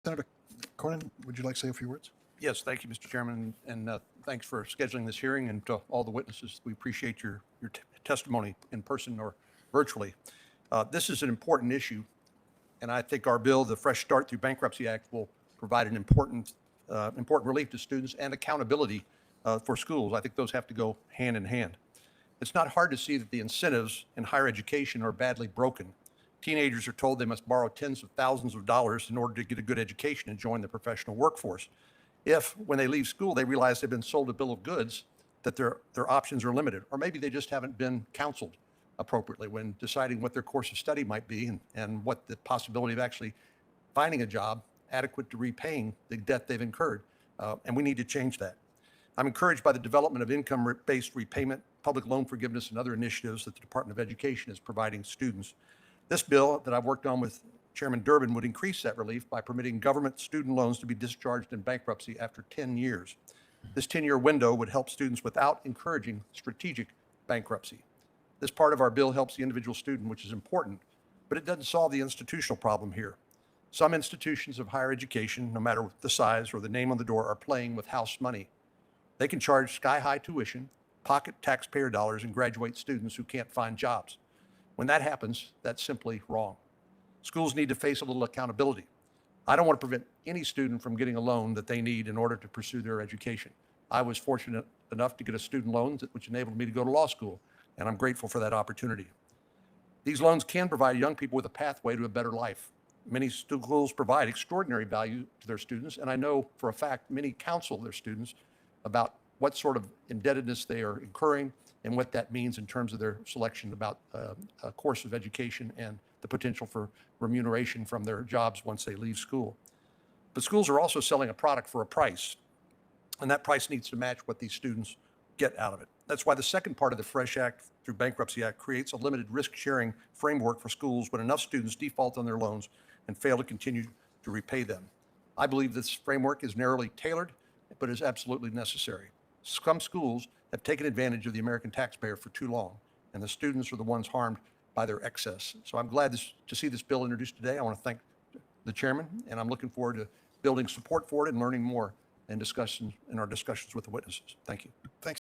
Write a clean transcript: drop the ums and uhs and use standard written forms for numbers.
Senator Cornyn, would you like to say a few words? Yes, thank you, Mr. Chairman, and thanks for scheduling this hearing, and to all the witnesses. We appreciate your testimony in person or virtually. This is an important issue, and I think our bill, the Fresh Start Through Bankruptcy Act, will provide an important relief to students and accountability for schools. I think those have to go hand in hand. It's not hard to see that the incentives in higher education are badly broken. Teenagers are told they must borrow tens of thousands of dollars in order to get a good education and join the professional workforce. If, when they leave school, they realize they've been sold a bill of goods, that their options are limited, or maybe they just haven't been counseled appropriately when deciding what their course of study might be and what the possibility of actually finding a job adequate to repaying the debt they've incurred. And we need to change that. I'm encouraged by the development of income-based repayment, public loan forgiveness, and other initiatives that the Department of Education is providing students. This bill that I've worked on with Chairman Durbin would increase that relief by permitting government student loans to be discharged in bankruptcy after 10 years. This 10-year window would help students without encouraging strategic bankruptcy. This part of our bill helps the individual student, which is important, but it doesn't solve the institutional problem here. Some institutions of higher education, no matter the size or the name on the door, are playing with house money. They can charge sky-high tuition, pocket taxpayer dollars, and graduate students who can't find jobs. When that happens, that's simply wrong. Schools need to face a little accountability. I don't want to prevent any student from getting a loan that they need in order to pursue their education. I was fortunate enough to get a student loan which enabled me to go to law school, and I'm grateful for that opportunity. These loans can provide young people with a pathway to a better life. Many schools provide extraordinary value to their students, and I know for a fact many counsel their students about what sort of indebtedness they are incurring and what that means in terms of their selection about a course of education and the potential for remuneration from their jobs once they leave school. But schools are also selling a product for a price, and that price needs to match what these students get out of it. That's why the second part of the Fresh Act through Bankruptcy Act creates a limited risk-sharing framework for schools when enough students default on their loans and fail to continue to repay them. I believe this framework is narrowly tailored, but is absolutely necessary. Some schools have taken advantage of the American taxpayer for too long, and the students are the ones harmed by their excess. So I'm glad to see this bill introduced today. I want to thank the chairman, and I'm looking forward to building support for it and learning more in our discussions with the witnesses. Thank you. Thanks.